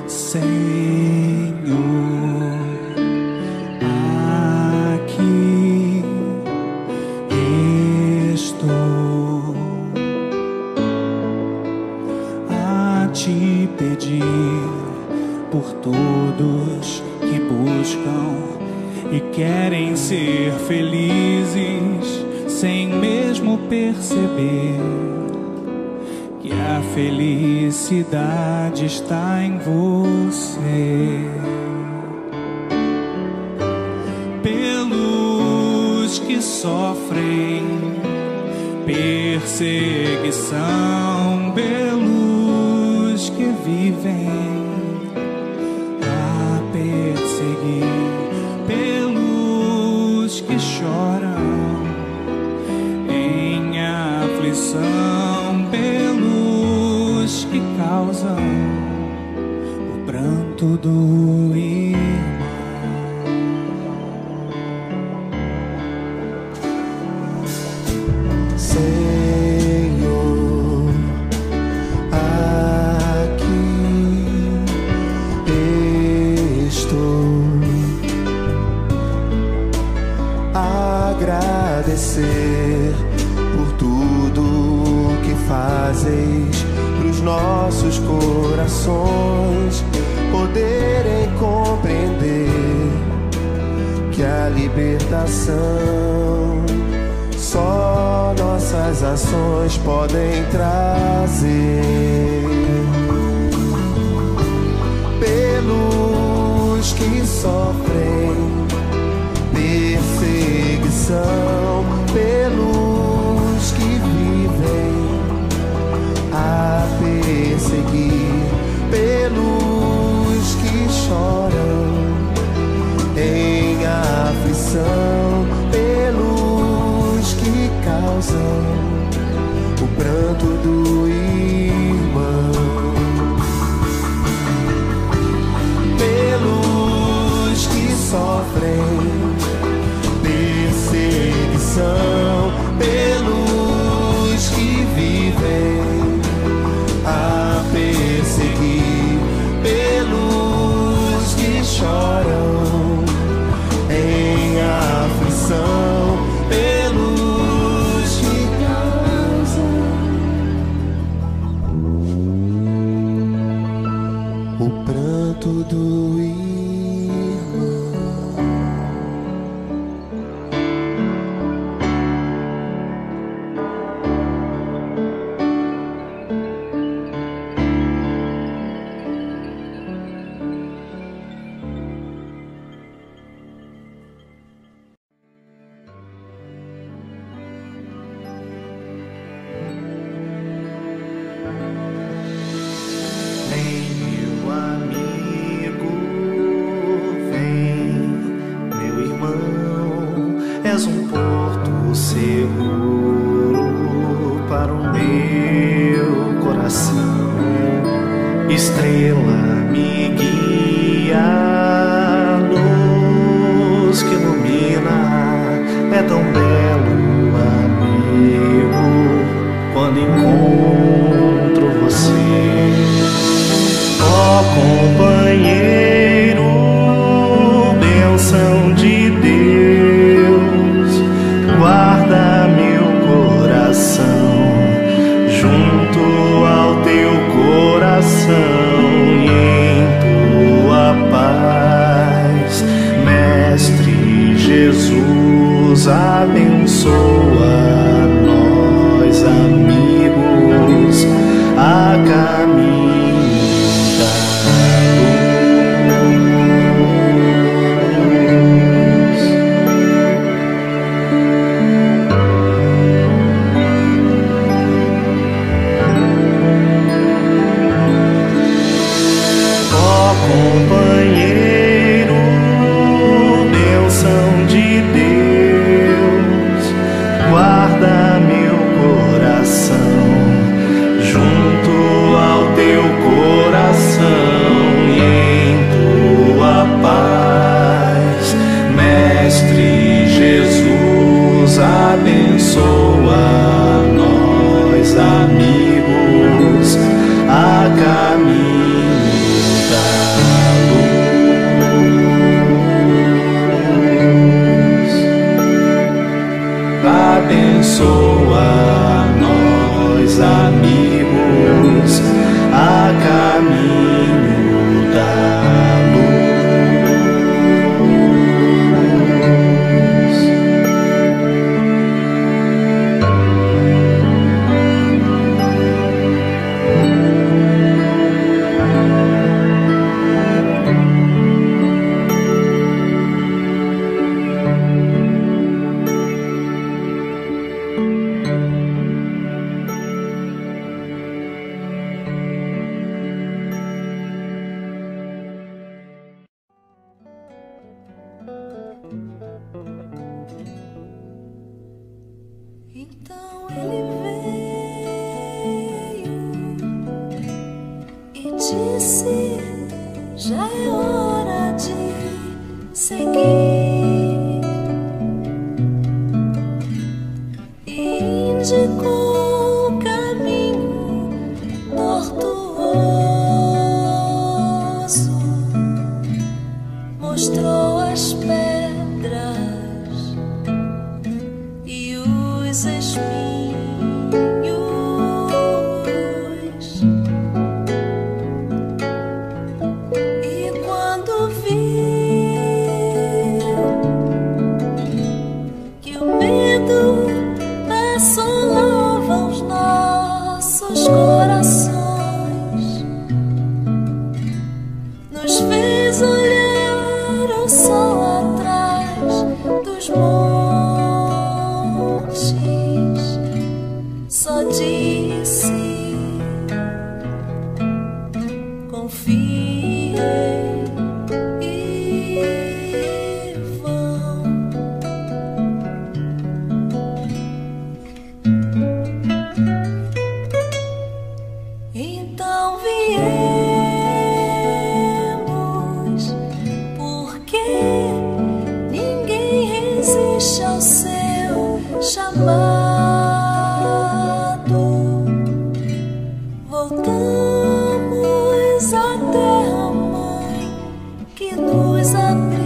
Senhor, aqui estou a te pedir por todos que buscam e querem ser felizes sem mesmo perceber que a felicidade está em você. Pelos que sofrem perseguição, pelos que vivem a perseguir, pelos que choram em aflição, pelos que causam o pranto do irmão. Senhor, aqui estou a agradecer por tudo que fazes pros nossos corações poderem compreender que a libertação só nossas ações podem trazer. Pelos que sofrem perseguição, pelos que vivem a perseguir, pelos que choram em aflição, pelos que causam o pranto do irmão, pelos que sofrem perseguição, pelos que vivem a perseguir, pelos que choram em aflição, pelos que causam o pranto do irmão. És um porto seguro para o meu coração, estrela me guia, luz que ilumina, é tão belo, amigo, quando encontro você. Ó companheiro, bênção de Deus, guarda meu coração junto ao teu coração e em tua paz. Mestre Jesus, abençoa nós amigos a caminho da luz. disse: já é hora de seguir. E indicou o caminho tortuoso, mostrou as pedras e os espinhos. E quando viu que o medo assolava os nossos corações, nos fez olhar ao sol atrás dos montes. Só disse: confie e vão. Então viemos, porque ninguém resiste ao seu chamado. Voltamos à terra-mãe que nos abriga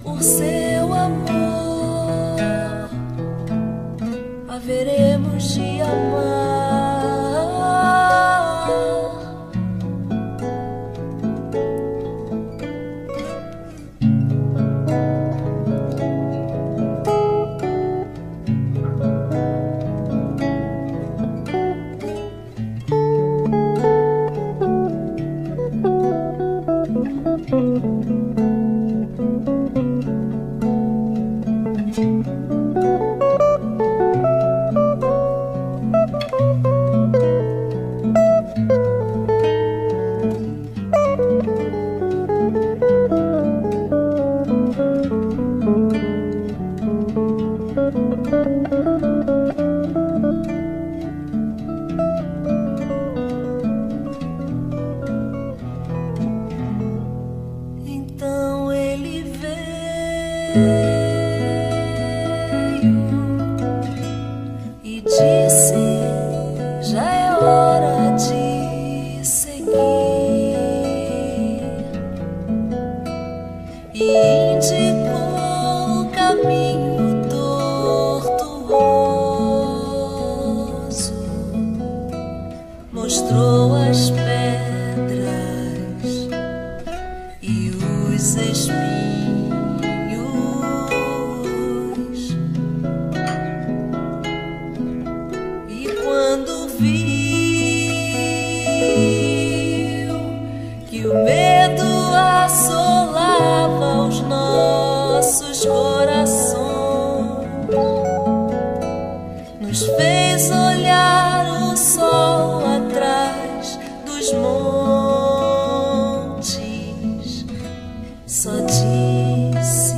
por seu amor. Haveremos de amar. Então ele veio e disse: já é hora de seguir. E indicou o caminho tortuoso, mostrou as pedras e os espinhos. E quando viu que o medo assolava os nossos corações, nos fez olhar o sol atrás dos montes. Só disse: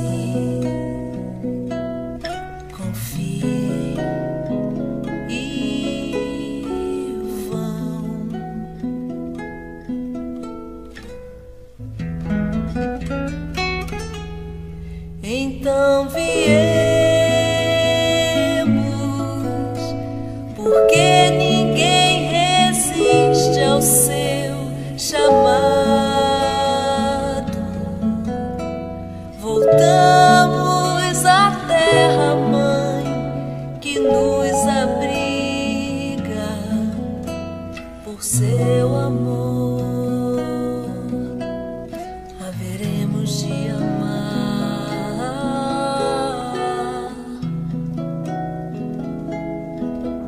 confie e vão. Então viemos, porque ninguém resiste ao seu chamado. Voltamos à terra-mãe que nos abriga por seu amor. Haveremos de amar.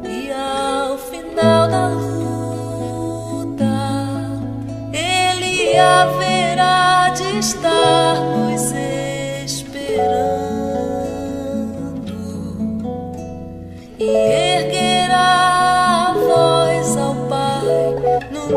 E ao final da luta, Ele haverá de estar nos esperando e erguerá a voz ao Pai no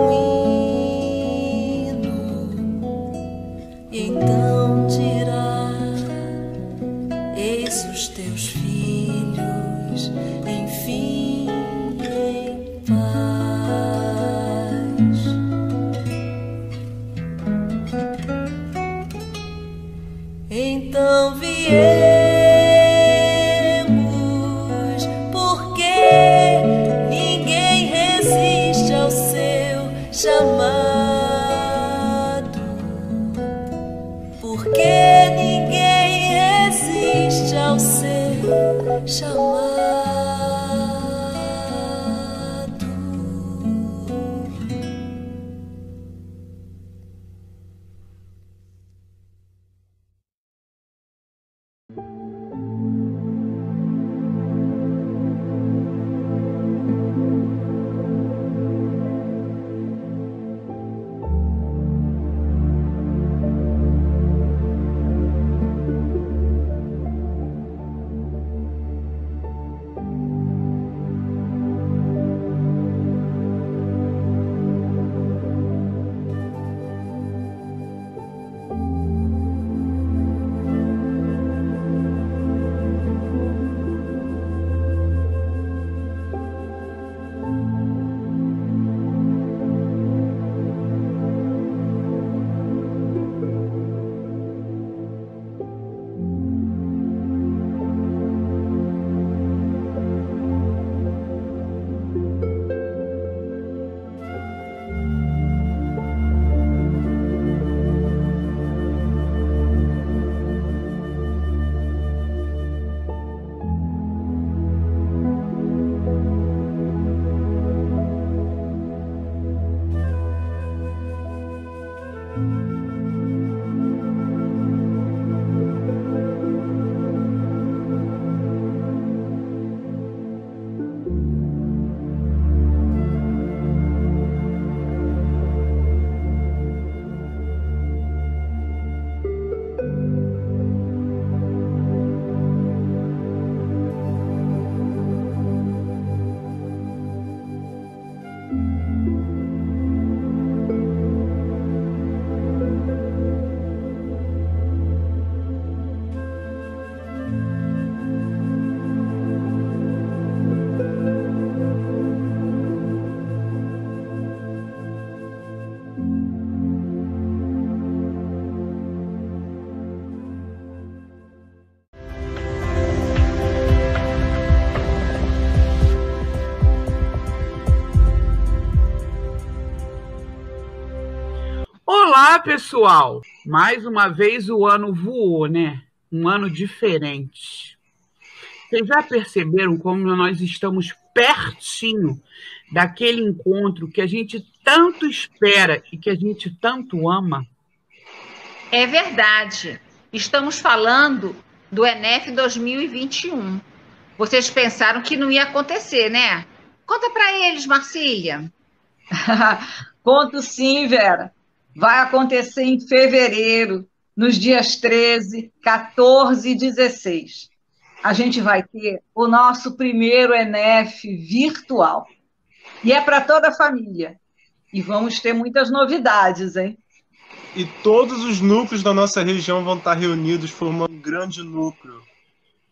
Olá, pessoal! Mais uma vez o ano voou, né? Um ano diferente. Vocês já perceberam como nós estamos pertinho daquele encontro que a gente tanto espera e que a gente tanto ama? É verdade. Estamos falando do ENEF 2021. Vocês pensaram que não ia acontecer, né? Conta para eles, Marcília. Conto sim, Vera. Vai acontecer em fevereiro, nos dias 13, 14 e 16. A gente vai ter o nosso primeiro ENEF virtual. E é para toda a família. E vamos ter muitas novidades, hein? E todos os núcleos da nossa região vão estar reunidos formando um grande núcleo.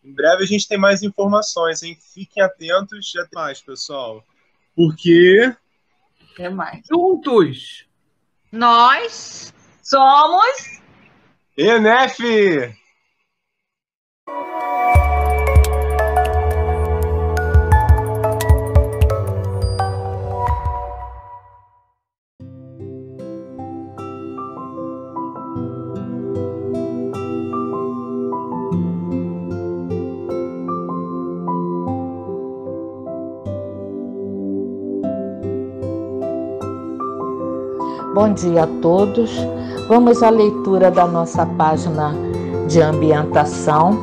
Em breve a gente tem mais informações, hein? Fiquem atentos e até mais, pessoal. Porque... Até mais. Juntos! Nós somos ENEF! Bom dia a todos. Vamos à leitura da nossa página de ambientação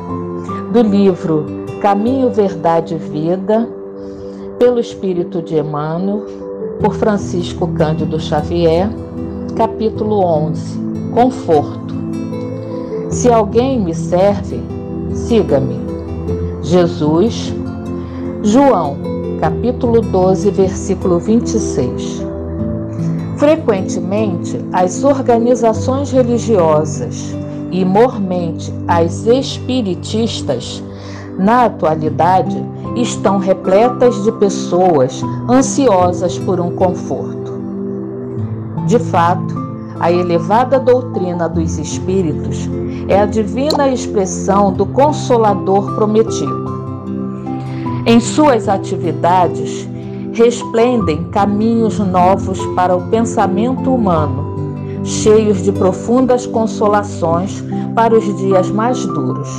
do livro Caminho, Verdade e Vida, pelo Espírito de Emmanuel, por Francisco Cândido Xavier, capítulo 11, Conforto. Se alguém me serve, siga-me. Jesus, João, capítulo 12, versículo 26. Frequentemente, as organizações religiosas e, mormente, as espiritistas, na atualidade, estão repletas de pessoas ansiosas por um conforto. De fato, a elevada doutrina dos espíritos é a divina expressão do Consolador prometido. Em suas atividades, resplendem caminhos novos para o pensamento humano, cheios de profundas consolações para os dias mais duros.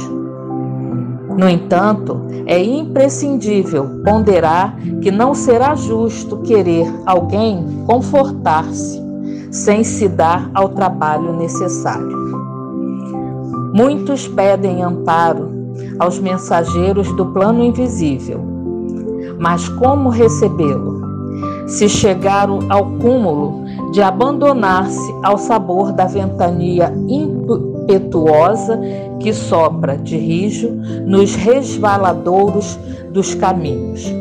No entanto, é imprescindível ponderar que não será justo querer alguém confortar-se sem se dar ao trabalho necessário. Muitos pedem amparo aos mensageiros do plano invisível. Mas como recebê-lo? Se chegaram ao cúmulo de abandonar-se ao sabor da ventania impetuosa que sopra de rijo nos resvaladouros dos caminhos.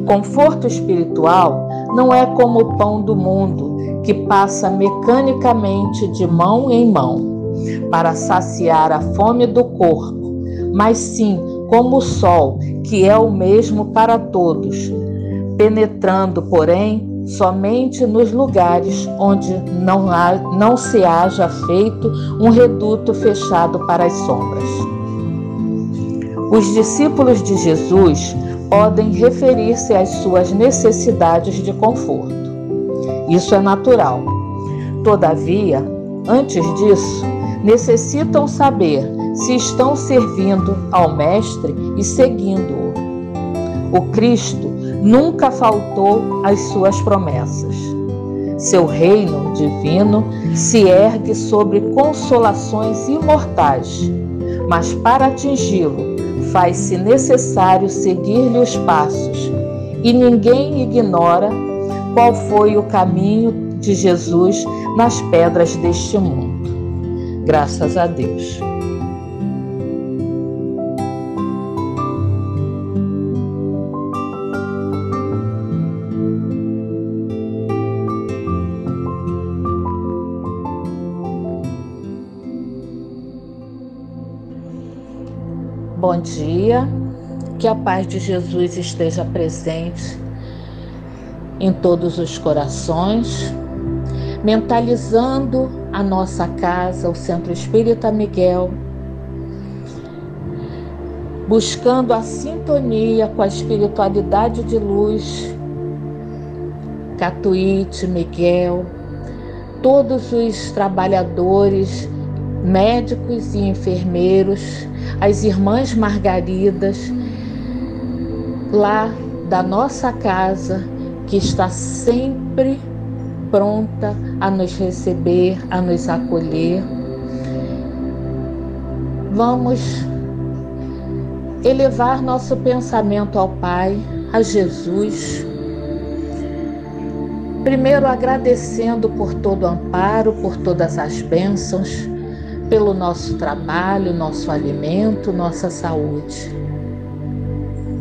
Conforto espiritual não é como o pão do mundo, que passa mecanicamente de mão em mão para saciar a fome do corpo, mas sim como o sol, que é o mesmo para todos, penetrando, porém, somente nos lugares onde não se haja feito um reduto fechado para as sombras. Os discípulos de Jesus podem referir-se às suas necessidades de conforto. Isso é natural. Todavia, antes disso, necessitam saber se estão servindo ao Mestre e seguindo-o. O Cristo nunca faltou às suas promessas. Seu reino divino se ergue sobre consolações imortais, mas para atingi-lo faz-se necessário seguir-lhe os passos, e ninguém ignora qual foi o caminho de Jesus nas pedras deste mundo. Graças a Deus. Bom dia, que a paz de Jesus esteja presente em todos os corações, mentalizando a nossa casa, o Centro Espírita Miguel, buscando a sintonia com a espiritualidade de luz, Catuíte, Miguel, todos os trabalhadores, médicos e enfermeiros, as irmãs Margaridas, lá da nossa casa, que está sempre pronta a nos receber, a nos acolher. Vamos elevar nosso pensamento ao Pai, a Jesus. Primeiro agradecendo por todo o amparo, por todas as bênçãos, pelo nosso trabalho, nosso alimento, nossa saúde.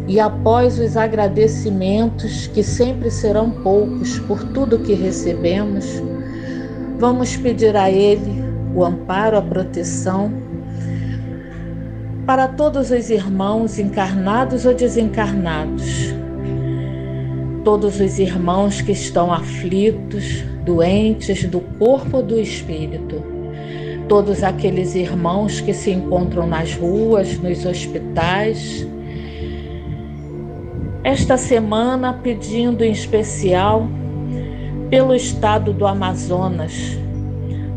E após os agradecimentos, que sempre serão poucos por tudo que recebemos, vamos pedir a Ele o amparo, a proteção para todos os irmãos encarnados ou desencarnados, todos os irmãos que estão aflitos, doentes do corpo ou do espírito, todos aqueles irmãos que se encontram nas ruas, nos hospitais. Esta semana, pedindo em especial pelo estado do Amazonas.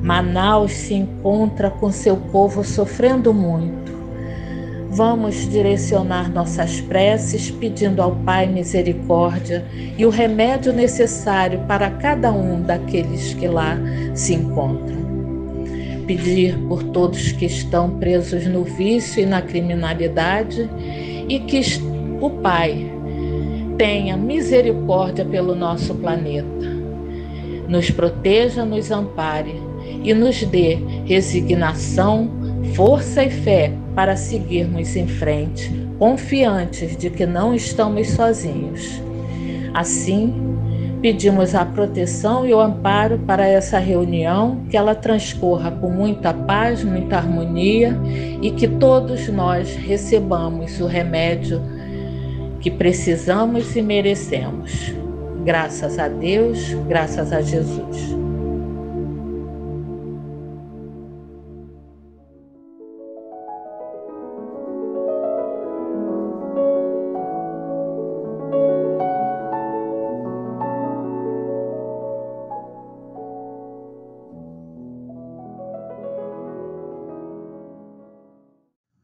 Manaus se encontra com seu povo sofrendo muito. Vamos direcionar nossas preces pedindo ao Pai misericórdia e o remédio necessário para cada um daqueles que lá se encontram. Pedir por todos que estão presos no vício e na criminalidade e que o Pai tenha misericórdia pelo nosso planeta, nos proteja, nos ampare e nos dê resignação, força e fé para seguirmos em frente, confiantes de que não estamos sozinhos. Assim, pedimos a proteção e o amparo para essa reunião, que ela transcorra com muita paz, muita harmonia e que todos nós recebamos o remédio que precisamos e merecemos. Graças a Deus, graças a Jesus.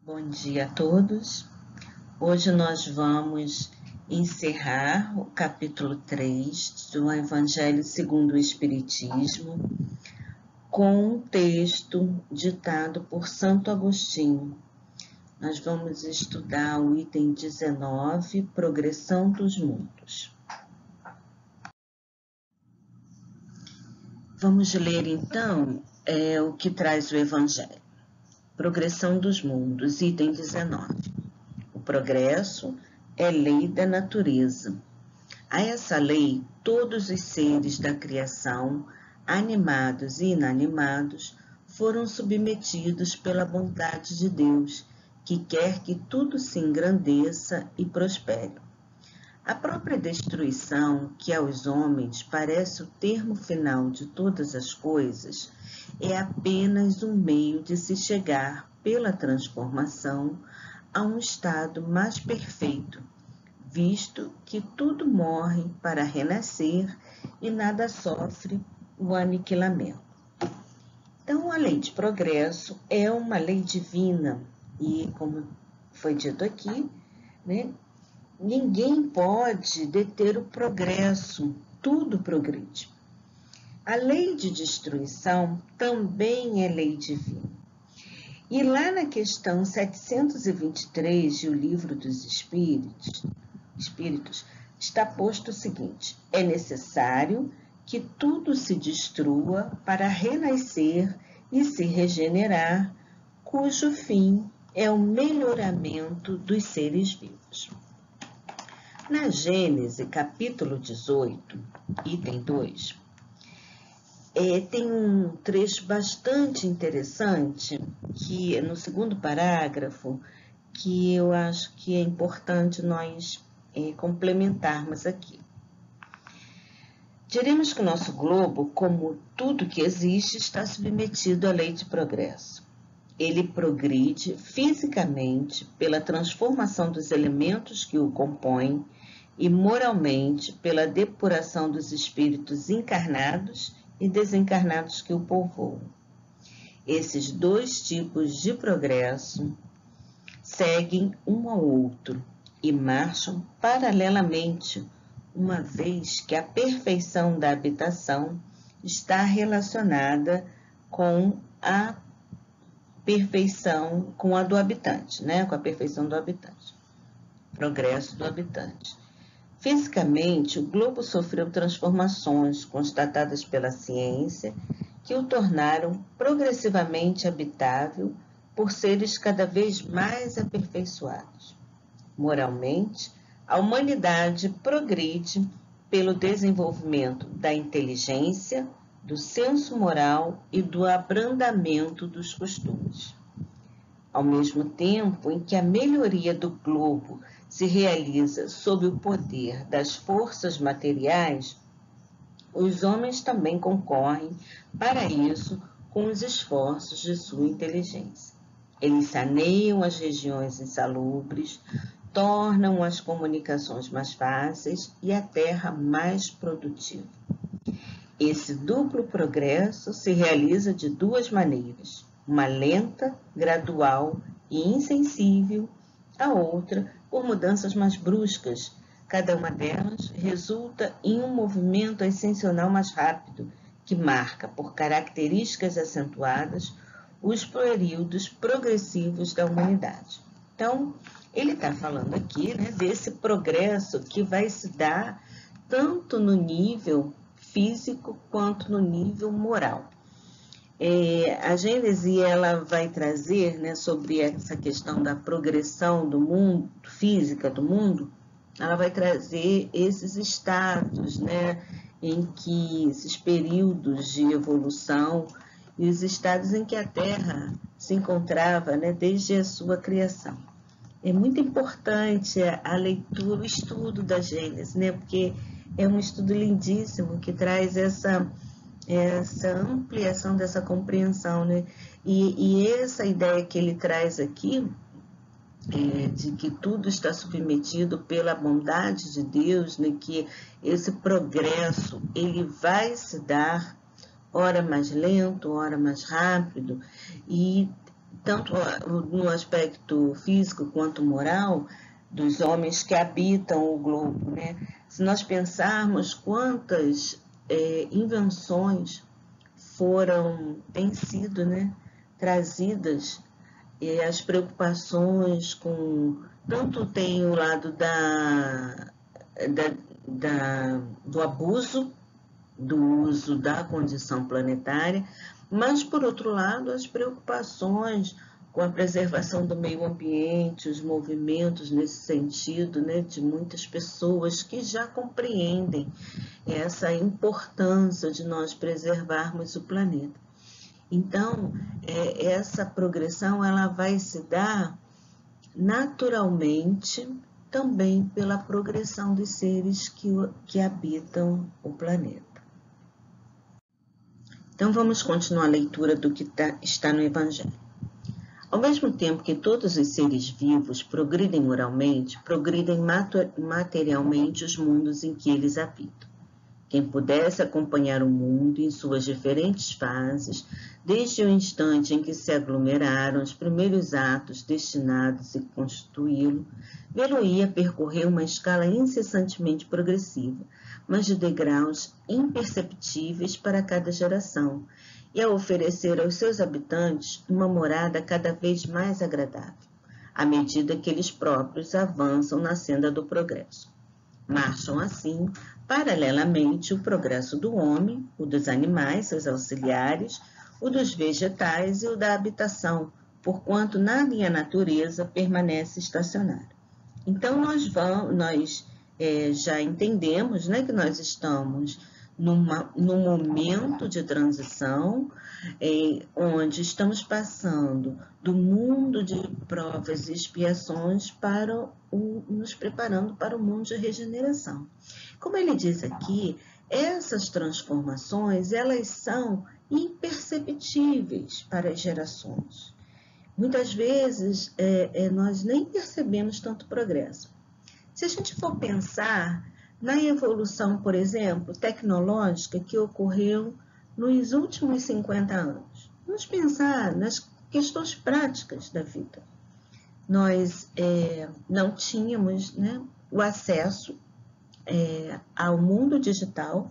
Bom dia a todos. Hoje nós vamos encerrar o capítulo 3 do Evangelho segundo o Espiritismo com um texto ditado por Santo Agostinho. Nós vamos estudar o item 19, Progressão dos Mundos. Vamos ler então o que traz o Evangelho. Progressão dos Mundos, item 19. O progresso é lei da natureza. A essa lei, todos os seres da criação, animados e inanimados, foram submetidos pela bondade de Deus, que quer que tudo se engrandeça e prospere. A própria destruição, que aos homens parece o termo final de todas as coisas, é apenas um meio de se chegar, pela transformação, a um estado mais perfeito, visto que tudo morre para renascer e nada sofre o aniquilamento. Então, a lei de progresso é uma lei divina e, como foi dito aqui, né, ninguém pode deter o progresso, tudo progride. A lei de destruição também é lei divina. E lá na questão 723 do Livro dos Espíritos, está posto o seguinte: é necessário que tudo se destrua para renascer e se regenerar, cujo fim é o melhoramento dos seres vivos. Na Gênese, capítulo 18, item 2, tem um trecho bastante interessante, que no segundo parágrafo, que eu acho que é importante nós complementarmos aqui. Diremos que o nosso globo, como tudo que existe, está submetido à lei de progresso. Ele progride fisicamente pela transformação dos elementos que o compõem e moralmente pela depuração dos espíritos encarnados e desencarnados que o povoam. Esses dois tipos de progresso seguem um ao outro e marcham paralelamente, uma vez que a perfeição da habitação está relacionada com a perfeição, com a do habitante, né? Com a perfeição do habitante, progresso do habitante. Fisicamente, o globo sofreu transformações constatadas pela ciência que o tornaram progressivamente habitável por seres cada vez mais aperfeiçoados. Moralmente, a humanidade progride pelo desenvolvimento da inteligência, do senso moral e do abrandamento dos costumes. Ao mesmo tempo em que a melhoria do globo se realiza sob o poder das forças materiais, os homens também concorrem para isso com os esforços de sua inteligência. Eles saneiam as regiões insalubres, tornam as comunicações mais fáceis e a terra mais produtiva. Esse duplo progresso se realiza de duas maneiras, uma lenta, gradual e insensível, a outra por mudanças mais bruscas. Cada uma delas resulta em um movimento ascensional mais rápido, que marca por características acentuadas os períodos progressivos da humanidade. Então, ele está falando aqui, né, desse progresso que vai se dar tanto no nível físico quanto no nível moral. A Gênese ela vai trazer, né, sobre essa questão da progressão do mundo, física do mundo, ela vai trazer esses estados, né, em que esses períodos de evolução e os estados em que a Terra se encontrava, né, desde a sua criação. É muito importante a leitura, o estudo da Gênese, né, porque é um estudo lindíssimo que traz essa ampliação dessa compreensão, né? E essa ideia que ele traz aqui, de que tudo está submetido pela bondade de Deus, né? Que esse progresso ele vai se dar, ora mais lento, ora mais rápido, e tanto no aspecto físico quanto moral, dos homens que habitam o globo, né? Se nós pensarmos quantas invenções têm sido, né, trazidas, as preocupações com, tanto tem o lado do abuso, do uso da condição planetária, mas, por outro lado, as preocupações com a preservação do meio ambiente, os movimentos nesse sentido, né, de muitas pessoas que já compreendem essa importância de nós preservarmos o planeta. Então, essa progressão ela vai se dar naturalmente também pela progressão dos seres que habitam o planeta. Então, vamos continuar a leitura do que está no Evangelho. Ao mesmo tempo que todos os seres vivos progridem moralmente, progridem materialmente os mundos em que eles habitam. Quem pudesse acompanhar o mundo em suas diferentes fases, desde o instante em que se aglomeraram os primeiros atos destinados a constituí-lo, vê-lo-ia percorrer uma escala incessantemente progressiva, mas de degraus imperceptíveis para cada geração, e a oferecer aos seus habitantes uma morada cada vez mais agradável, à medida que eles próprios avançam na senda do progresso. Marcham assim, paralelamente, o progresso do homem, o dos animais, seus auxiliares, o dos vegetais e o da habitação, porquanto nada em a natureza permanece estacionário. Então, nós já entendemos, né, que nós estamos num momento de transição, onde estamos passando do mundo de provas e expiações para nos preparando para o mundo de regeneração. Como ele diz aqui, essas transformações, elas são imperceptíveis para as gerações. Muitas vezes, nós nem percebemos tanto progresso. Se a gente for pensar na evolução, por exemplo, tecnológica que ocorreu nos últimos 50 anos. Vamos pensar nas questões práticas da vida. Nós não tínhamos, né, o acesso ao mundo digital.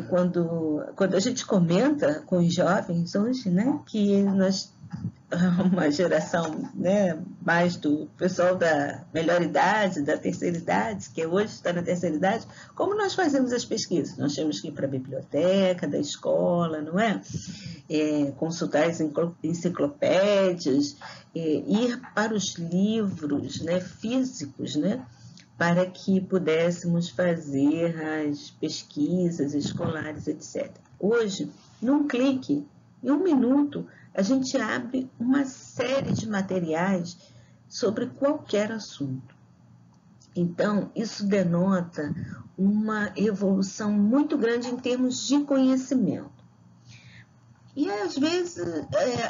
Quando a gente comenta com os jovens hoje, né, que nós, uma geração, né, mais do pessoal da melhor idade, da terceira idade, que hoje está na terceira idade, como nós fazemos as pesquisas? Nós temos que ir para a biblioteca da escola, não é? Consultar as enciclopédias, ir para os livros, né, físicos, né, para que pudéssemos fazer as pesquisas escolares, etc. Hoje, num clique, em 1 minuto, a gente abre uma série de materiais sobre qualquer assunto. Então, isso denota uma evolução muito grande em termos de conhecimento. E, às vezes,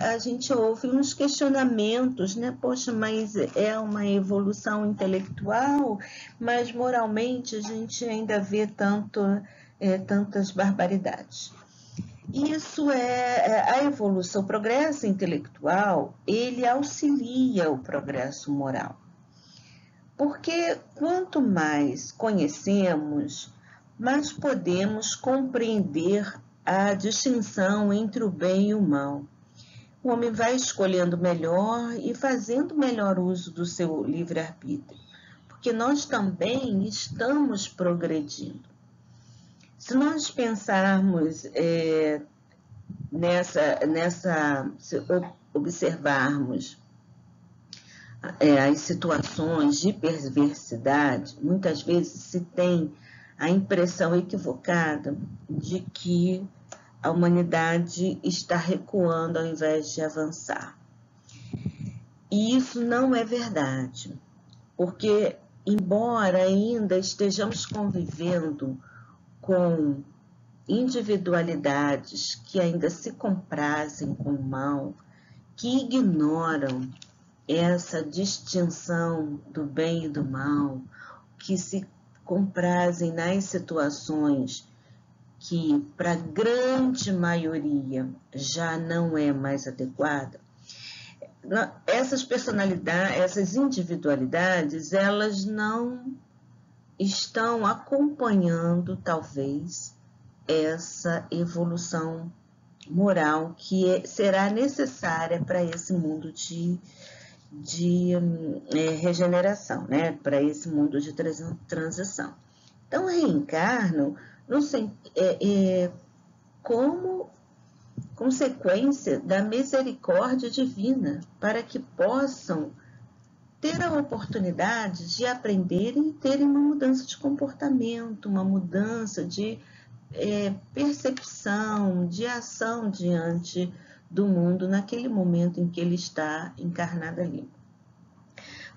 a gente ouve uns questionamentos, né? Poxa, mas é uma evolução intelectual, mas moralmente a gente ainda vê tantas barbaridades. Isso a evolução, o progresso intelectual, ele auxilia o progresso moral. Porque quanto mais conhecemos, mais podemos compreender a distinção entre o bem e o mal. O homem vai escolhendo melhor e fazendo melhor uso do seu livre-arbítrio, porque nós também estamos progredindo. Se nós pensarmos se observarmos as situações de perversidade, muitas vezes se tem a impressão equivocada de que a humanidade está recuando ao invés de avançar. E isso não é verdade, porque, embora ainda estejamos convivendo com individualidades que ainda se comprazem com o mal, que ignoram essa distinção do bem e do mal, que se comprazem nas situações que, para a grande maioria, já não é mais adequada. Essas personalidades, essas individualidades, elas não estão acompanhando, talvez, essa evolução moral que será necessária para esse mundo de regeneração, né? Para esse mundo de transição. Então, reencarnam como consequência da misericórdia divina, para que possam ter a oportunidade de aprenderem e terem uma mudança de comportamento, uma mudança de percepção, de ação diante do mundo naquele momento em que ele está encarnado ali.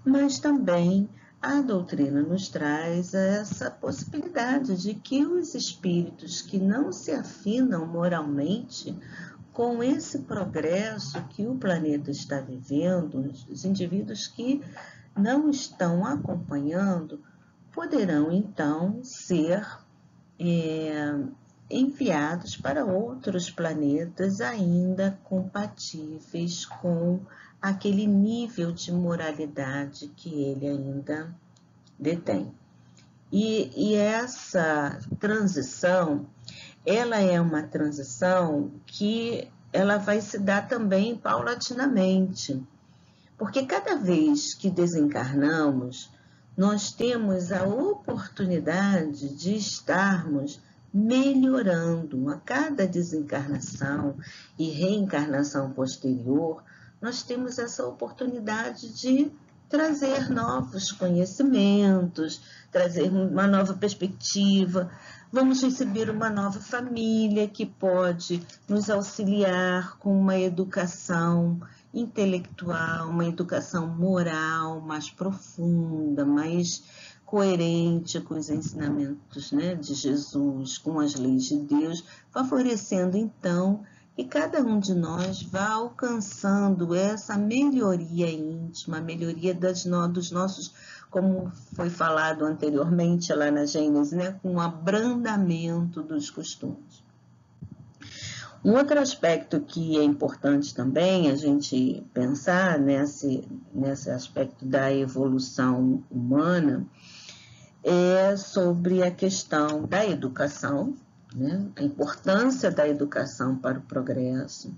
Mas também a doutrina nos traz essa possibilidade de que os espíritos que não se afinam moralmente com esse progresso que o planeta está vivendo, os indivíduos que não estão acompanhando, poderão então ser enviados para outros planetas ainda compatíveis com aquele nível de moralidade que ele ainda detém. E essa transição, ela é uma transição que ela vai se dar também paulatinamente, porque cada vez que desencarnamos, nós temos a oportunidade de estarmos melhorando. A cada desencarnação e reencarnação posterior, nós temos essa oportunidade de trazer novos conhecimentos, trazer uma nova perspectiva. Vamos receber uma nova família que pode nos auxiliar com uma educação intelectual, uma educação moral mais profunda, mais coerente com os ensinamentos, né, de Jesus, com as leis de Deus, favorecendo então que cada um de nós vá alcançando essa melhoria íntima, a melhoria dos nossos, como foi falado anteriormente lá na Gênesis, né, com o abrandamento dos costumes. Um outro aspecto que é importante também a gente pensar nesse aspecto da evolução humana é sobre a questão da educação, né? A importância da educação para o progresso,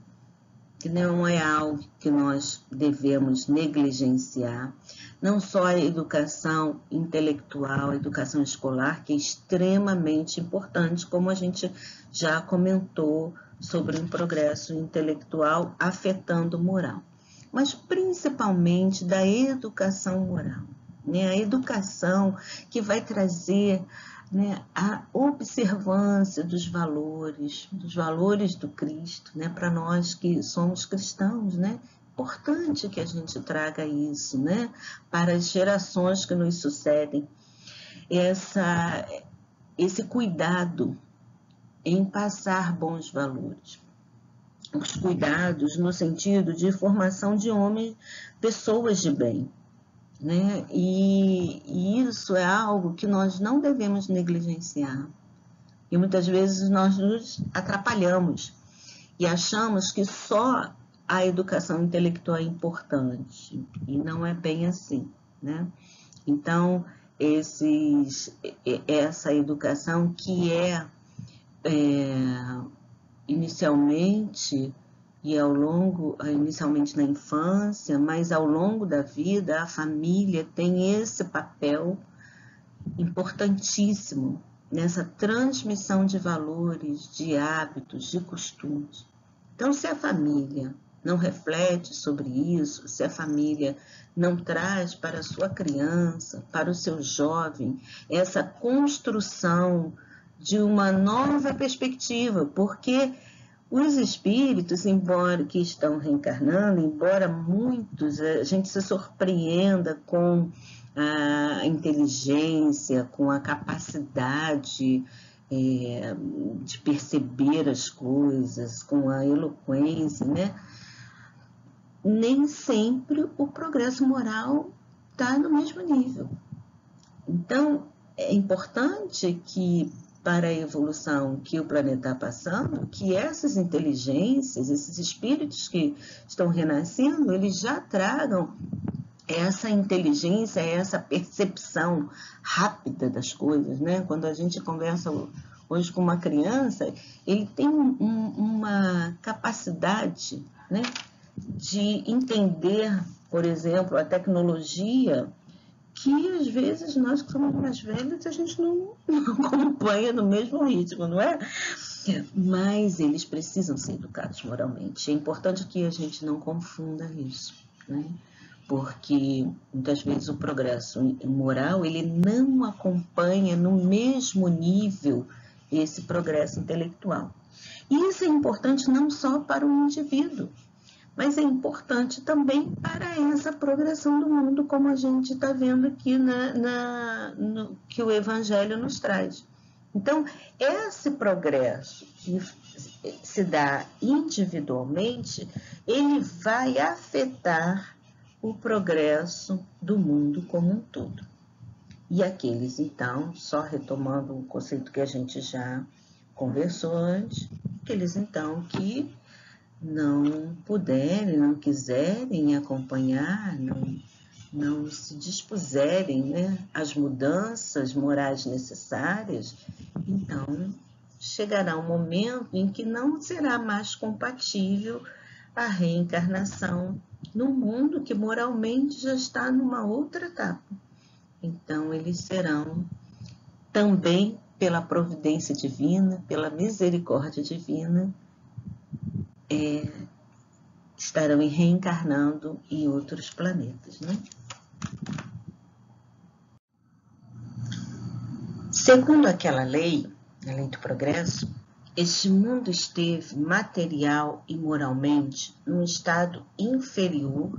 que não é algo que nós devemos negligenciar, não só a educação intelectual, a educação escolar, que é extremamente importante, como a gente já comentou sobre um progresso intelectual afetando o moral, mas principalmente da educação moral, né? A educação que vai trazer, né, a observância dos valores do Cristo, né, para nós que somos cristãos, né? Importante que a gente traga isso, né, para as gerações que nos sucedem, esse cuidado em passar bons valores. Os cuidados no sentido de formação de homens, pessoas de bem, né? E isso é algo que nós não devemos negligenciar. E muitas vezes nós nos atrapalhamos e achamos que só a educação intelectual é importante, e não é bem assim, né? Então, essa educação que inicialmente inicialmente na infância, mas ao longo da vida, a família tem esse papel importantíssimo nessa transmissão de valores, de hábitos, de costumes. Então, se a família não reflete sobre isso, se a família não traz para a sua criança, para o seu jovem, essa construção de uma nova perspectiva, porque os espíritos, embora que estão reencarnando, embora muitos, a gente se surpreenda com a inteligência, com a capacidade de perceber as coisas, com a eloquência, né? Nem sempre o progresso moral está no mesmo nível. Então, é importante que, para a evolução que o planeta está passando, que essas inteligências, esses espíritos que estão renascendo, eles já tragam essa inteligência, essa percepção rápida das coisas, né? Quando a gente conversa hoje com uma criança, ele tem uma capacidade, né, de entender, por exemplo, a tecnologia, que às vezes nós que somos mais velhos, a gente não acompanha no mesmo ritmo, não é? Mas eles precisam ser educados moralmente. É importante que a gente não confunda isso, né? Porque muitas vezes o progresso moral, ele não acompanha no mesmo nível esse progresso intelectual. E isso é importante não só para o indivíduo, mas é importante também para essa progressão do mundo, como a gente está vendo aqui no que o Evangelho nos traz. Então, esse progresso que se dá individualmente, ele vai afetar o progresso do mundo como um todo. E aqueles, então, só retomando um conceito que a gente já conversou antes, aqueles, então, que não puderem, não quiserem acompanhar, não se dispuserem, né, às mudanças morais necessárias, então chegará um momento em que não será mais compatível a reencarnação no mundo que moralmente já está numa outra etapa. Então eles serão também, pela providência divina, pela misericórdia divina, estarão reencarnando em outros planetas, né? Segundo aquela lei, a lei do progresso, este mundo esteve material e moralmente num estado inferior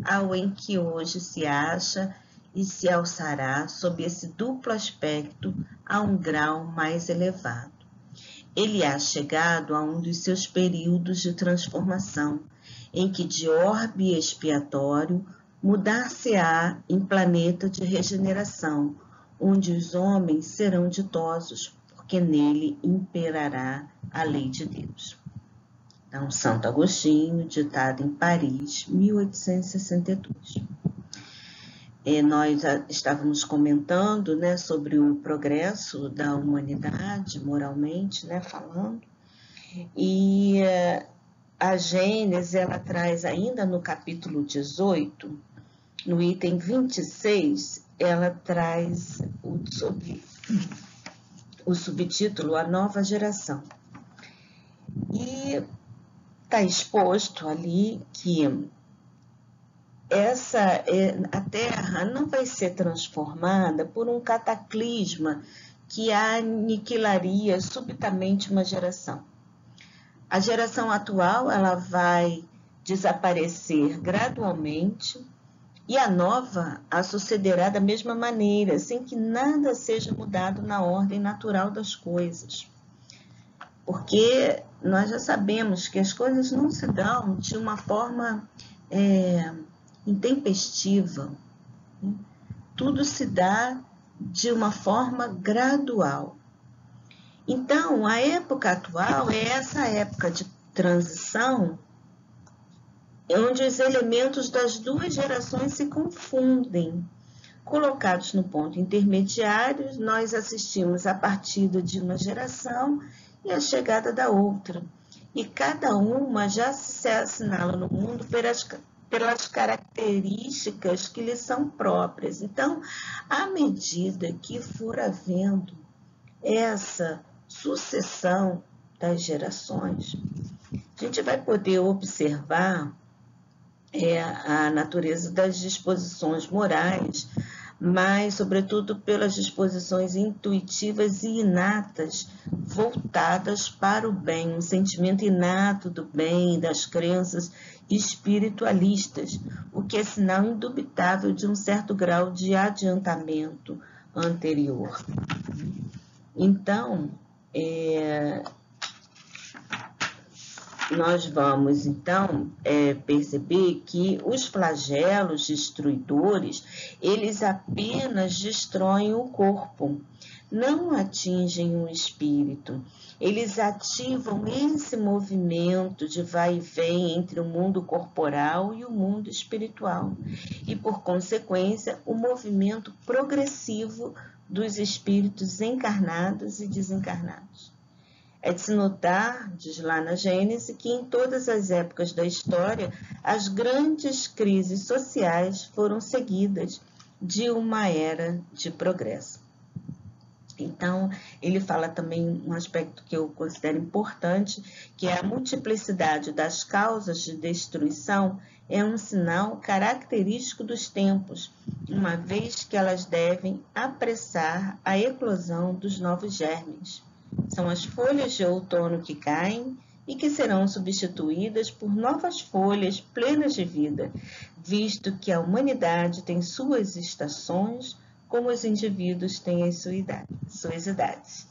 ao em que hoje se acha e se alçará sob esse duplo aspecto a um grau mais elevado. Ele há chegado a um dos seus períodos de transformação, em que de orbe expiatório mudar-se-á em planeta de regeneração, onde os homens serão ditosos, porque nele imperará a lei de Deus. Então, Santo Agostinho, ditado em Paris, 1862. Nós estávamos comentando, né, sobre o progresso da humanidade, moralmente, né, falando, e a Gênesis, ela traz ainda no capítulo 18, no item 26, ela traz o subtítulo A Nova Geração. E está exposto ali que a Terra não vai ser transformada por um cataclisma que aniquilaria subitamente uma geração. A geração atual, ela vai desaparecer gradualmente e a nova a sucederá da mesma maneira, sem que nada seja mudado na ordem natural das coisas. Porque nós já sabemos que as coisas não se dão de uma forma intempestiva, né? Tudo se dá de uma forma gradual. Então, a época atual é essa época de transição, onde os elementos das duas gerações se confundem. Colocados no ponto intermediário, nós assistimos a partida de uma geração e a chegada da outra. E cada uma já se assinala no mundo pelas características que lhe são próprias. Então, à medida que for havendo essa sucessão das gerações, a gente vai poder observar a natureza das disposições morais, mas, sobretudo, pelas disposições intuitivas e inatas, voltadas para o bem, um sentimento inato do bem, das crenças espiritualistas, o que é sinal indubitável de um certo grau de adiantamento anterior. Então, nós vamos, então, perceber que os flagelos destruidores, eles apenas destroem o corpo, não atingem o espírito. Eles ativam esse movimento de vai e vem entre o mundo corporal e o mundo espiritual. E, por consequência, o movimento progressivo dos espíritos encarnados e desencarnados. É de se notar, diz lá na Gênesis, que em todas as épocas da história, as grandes crises sociais foram seguidas de uma era de progresso. Então, ele fala também um aspecto que eu considero importante, que é a multiplicidade das causas de destruição é um sinal característico dos tempos, uma vez que elas devem apressar a eclosão dos novos germes. São as folhas de outono que caem e que serão substituídas por novas folhas plenas de vida, visto que a humanidade tem suas estações, como os indivíduos têm as suas idades.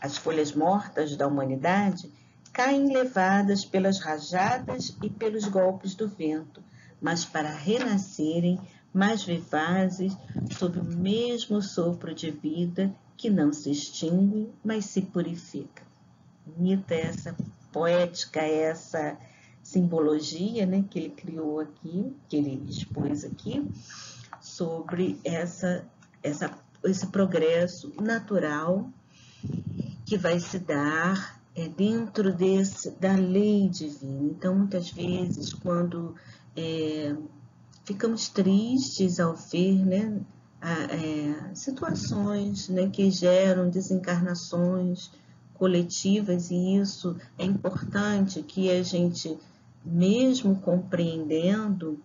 As folhas mortas da humanidade caem levadas pelas rajadas e pelos golpes do vento, mas para renascerem mais vivazes sob o mesmo sopro de vida que não se extingue, mas se purifica. Bonita essa poética, essa simbologia, né, que ele criou aqui, que ele expôs aqui, sobre esse progresso natural que vai se dar dentro da lei divina. Então, muitas vezes, quando ficamos tristes ao ver, né, situações, né, que geram desencarnações coletivas, e isso é importante que a gente, mesmo compreendendo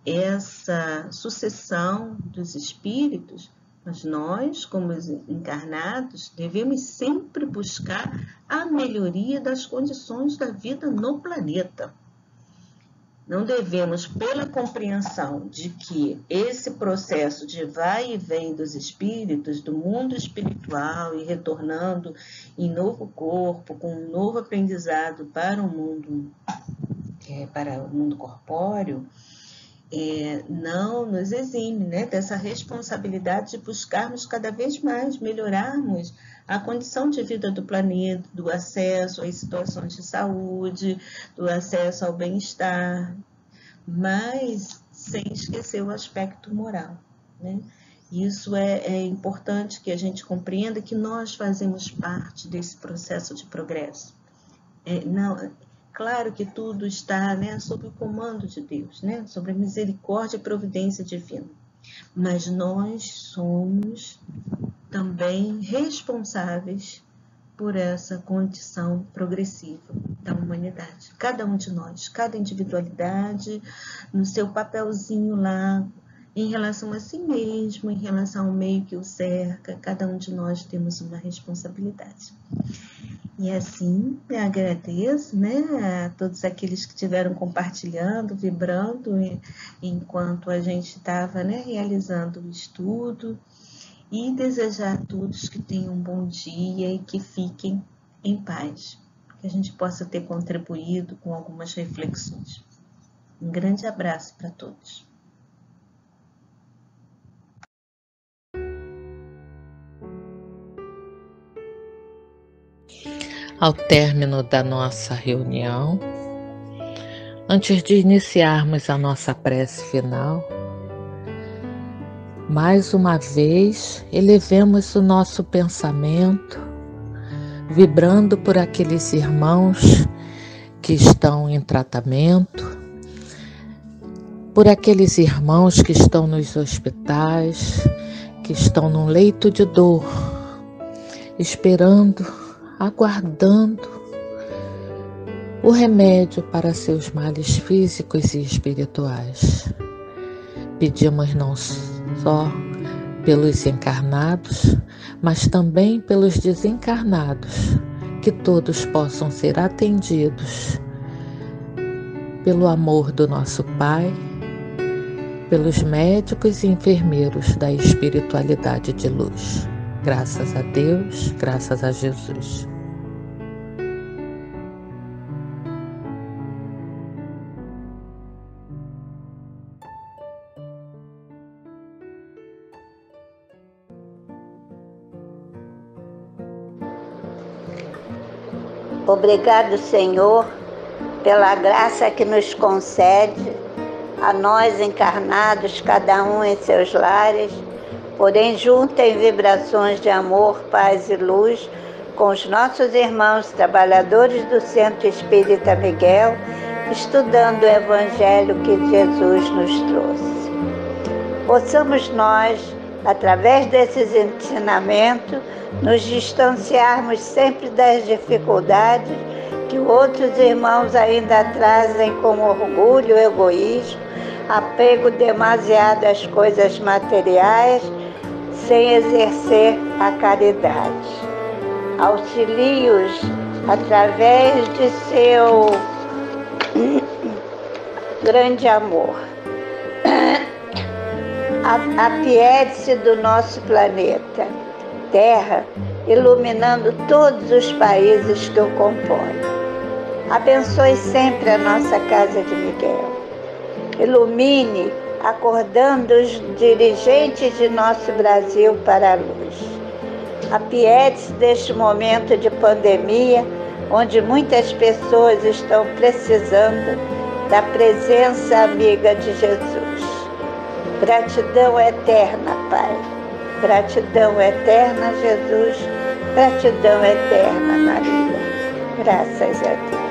essa sucessão dos espíritos, mas nós, como encarnados, devemos sempre buscar a melhoria das condições da vida no planeta. Não devemos, pela compreensão de que esse processo de vai e vem dos espíritos, do mundo espiritual e retornando em novo corpo, com um novo aprendizado para o mundo corpóreo, não nos exime, né, dessa responsabilidade de buscarmos cada vez mais melhorarmos a condição de vida do planeta, do acesso às situações de saúde, do acesso ao bem-estar, mas sem esquecer o aspecto moral, né? Isso é importante que a gente compreenda que nós fazemos parte desse processo de progresso. Claro que tudo está, né, sob o comando de Deus, né, sobre a misericórdia e providência divina, mas nós somos também responsáveis por essa condição progressiva da humanidade. Cada um de nós, cada individualidade, no seu papelzinho lá, em relação a si mesmo, em relação ao meio que o cerca, cada um de nós temos uma responsabilidade. E assim, eu agradeço, né, a todos aqueles que estiveram compartilhando, vibrando, enquanto a gente estava, né, realizando o estudo, e desejar a todos que tenham um bom dia e que fiquem em paz, que a gente possa ter contribuído com algumas reflexões. Um grande abraço para todos. Ao término da nossa reunião, antes de iniciarmos a nossa prece final, mais uma vez elevemos o nosso pensamento, vibrando por aqueles irmãos que estão em tratamento, por aqueles irmãos que estão nos hospitais, que estão num leito de dor, esperando, aguardando o remédio para seus males físicos e espirituais. Pedimos não só pelos encarnados, mas também pelos desencarnados, que todos possam ser atendidos pelo amor do nosso Pai, pelos médicos e enfermeiros da espiritualidade de luz. Graças a Deus, graças a Jesus. Obrigado, Senhor, pela graça que nos concede, a nós encarnados, cada um em seus lares, porém junto em vibrações de amor, paz e luz, com os nossos irmãos trabalhadores do Centro Espírita Miguel, estudando o Evangelho que Jesus nos trouxe. Possamos nós, através desses ensinamentos, nos distanciarmos sempre das dificuldades que outros irmãos ainda trazem com orgulho, egoísmo, apego demasiado às coisas materiais, sem exercer a caridade. Auxilie-os através de seu grande amor. Apiede-se do nosso planeta Terra, iluminando todos os países que o compõem. Abençoe sempre a nossa Casa de Miguel. Ilumine, acordando os dirigentes de nosso Brasil para a luz. Apiede-se deste momento de pandemia, onde muitas pessoas estão precisando da presença amiga de Jesus. Gratidão eterna, Pai. Gratidão eterna, Jesus. Gratidão eterna, Maria. Graças a Deus.